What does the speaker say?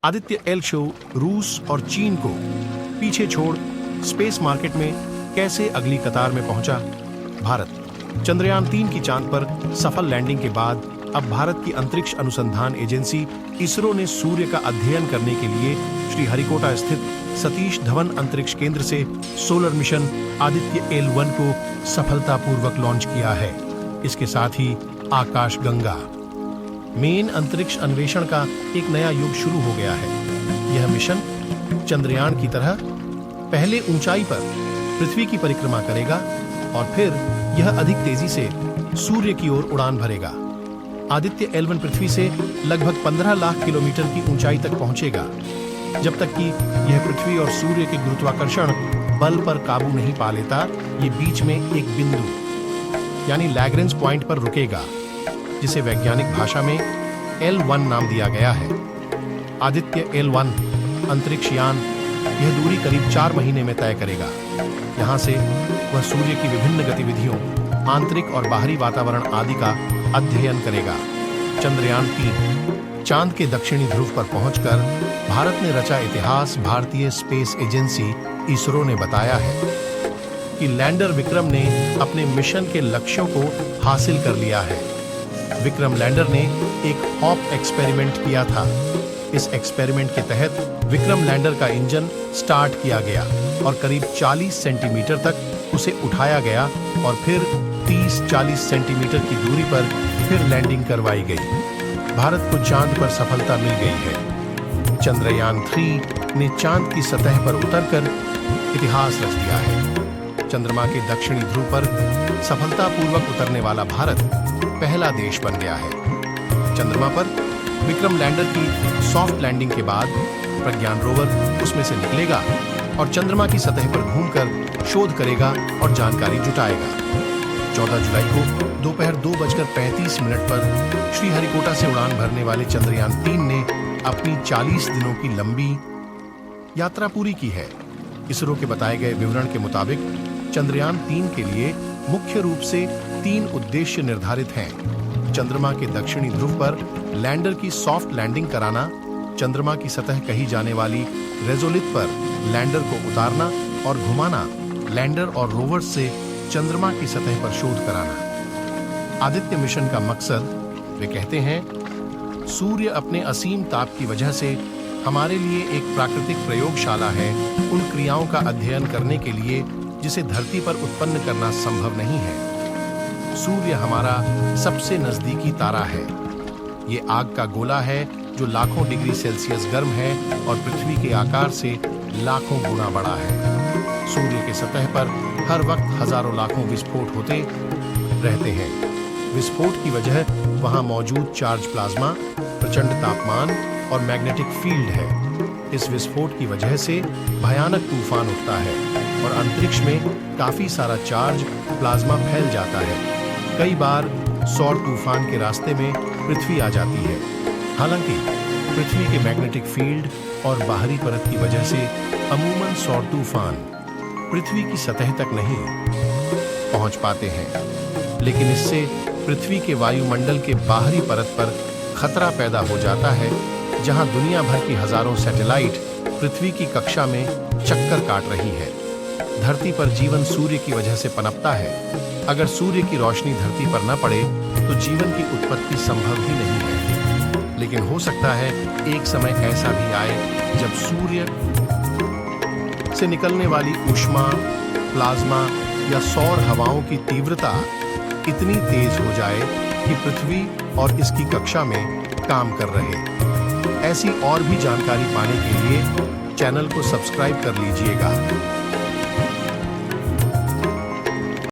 Aditya L show रूस और चीन को पीछे छोड़ स्पेस मार्केट में कैसे अगली कतार में पहुंचा। भारत चंद्रयान 3 की चांद पर सफल लैंडिंग के बाद अब भारत की अंतरिक्ष अनुसंधान एजेंसी इसरो ने सूर्य का अध्ययन करने के लिए श्रीहरिकोटा स्थित सतीश धवन अंतरिक्ष केंद्र से सोलर मिशन आदित्य L1 को सफलतापूर्वक लॉन्च किया है। इसके साथ ही आकाश गंगा मेन अंतरिक्ष अन्वेषण का एक नया युग शुरू हो गया है। यह मिशन चंद्रयान की तरह पहले ऊंचाई पर पृथ्वी की परिक्रमा करेगा और फिर यह अधिक तेजी से सूर्य की ओर उड़ान भरेगा। आदित्य L1 पृथ्वी से लगभग 15 लाख किलोमीटर की ऊंचाई तक पहुंचेगा, जब तक कि यह पृथ्वी और सूर्य के गुरुत्वाकर्षण बल पर काबू नहीं पा लेता। ये बीच में एक बिंदु यानी लैग्रेंज पॉइंट पर रुकेगा, जिसे वैज्ञानिक भाषा में L1 नाम दिया गया है। आदित्य L1 अंतरिक्ष यान यह दूरी करीब 4 महीने में तय करेगा। यहाँ से वह सूर्य की विभिन्न गतिविधियों, आंतरिक और बाहरी वातावरण आदि का अध्ययन करेगा। चंद्रयान 3 चांद के दक्षिणी ध्रुव पर पहुंचकर भारत ने रचा इतिहास। भारतीय स्पेस एजेंसी इसरो ने बताया है कि लैंडर विक्रम ने अपने मिशन के लक्ष्यों को हासिल कर लिया है। विक्रम लैंडर ने एक हॉप एक्सपेरिमेंट किया था। इस एक्सपेरिमेंट के तहत विक्रम लैंडर का इंजन स्टार्ट किया गया और करीब 40 सेंटीमीटर तक उसे उठाया गया और फिर 30-40 सेंटीमीटर की दूरी पर फिर लैंडिंग करवाई गई। भारत को चांद पर सफलता मिल गई है। चंद्रयान 3 ने चांद की सतह पर उतरकर इतिहास रच दिया है। चंद्रमा के दक्षिणी ध्रुव पर सफलतापूर्वक उतरने वाला भारत पहला देश बन गया है। चंद्रमा पर विक्रम लैंडर की सॉफ्ट लैंडिंग के बाद प्रज्ञान रोवर उसमें से निकलेगा और चंद्रमा की सतह पर घूमकर शोध करेगा और जानकारी जुटाएगा। 14 जुलाई को दोपहर 2:35 पर श्रीहरिकोटा से उड़ान भरने वाले चंद्रयान 3 ने अपनी 40 दिनों की लंबी यात्रा पूरी की है। इसरो के बताए गए विवरण के मुताबिक चंद्रयान 3 के लिए मुख्य रूप से 3 उद्देश्य निर्धारित हैं। चंद्रमा के दक्षिणी ध्रुव पर लैंडर की सॉफ्ट लैंडिंग कराना, चंद्रमा की सतह कही जाने वाली रेजोलिथ पर लैंडर को उतारना और घुमाना, लैंडर और रोवर से चंद्रमा की सतह पर शोध कराना। आदित्य मिशन का मकसद, वे कहते हैं, सूर्य अपने असीम ताप की वजह से हमारे लिए एक प्राकृतिक प्रयोगशाला है, उन क्रियाओं का अध्ययन करने के लिए जिसे धरती पर उत्पन्न करना संभव नहीं है। सूर्य हमारा सबसे नजदीकी तारा है। ये आग का गोला है जो लाखों डिग्री सेल्सियस गर्म है और पृथ्वी के आकार से लाखों गुना बड़ा है। सूर्य के सतह पर हर वक्त हजारों लाखों विस्फोट होते रहते हैं। विस्फोट की वजह वहां मौजूद चार्ज प्लाज्मा, प्रचंड तापमान और मैग्नेटिक फील्ड है। इस विस्फोट की वजह से भयानक तूफान उठता है और अंतरिक्ष में काफी सारा चार्ज प्लाज्मा फैल जाता है। कई बार सौर तूफान के रास्ते में पृथ्वी आ जाती है। हालांकि पृथ्वी के मैग्नेटिक फील्ड और बाहरी परत की वजह से अमूमन सौर तूफान पृथ्वी की सतह तक नहीं पहुंच पाते हैं, लेकिन इससे पृथ्वी के वायुमंडल के बाहरी परत पर खतरा पैदा हो जाता है, जहां दुनिया भर की हजारों सैटेलाइट पृथ्वी की कक्षा में चक्कर काट रही है। धरती पर जीवन सूर्य की वजह से पनपता है। अगर सूर्य की रोशनी धरती पर न पड़े तो जीवन की उत्पत्ति संभव ही नहीं है। लेकिन हो सकता है एक समय ऐसा भी आए जब सूर्य से निकलने वाली ऊष्मा, प्लाज्मा या सौर हवाओं की तीव्रता इतनी तेज हो जाए कि पृथ्वी और इसकी कक्षा में काम कर रहे। ऐसी और भी जानकारी पाने के लिए चैनल को सब्सक्राइब कर लीजिएगा।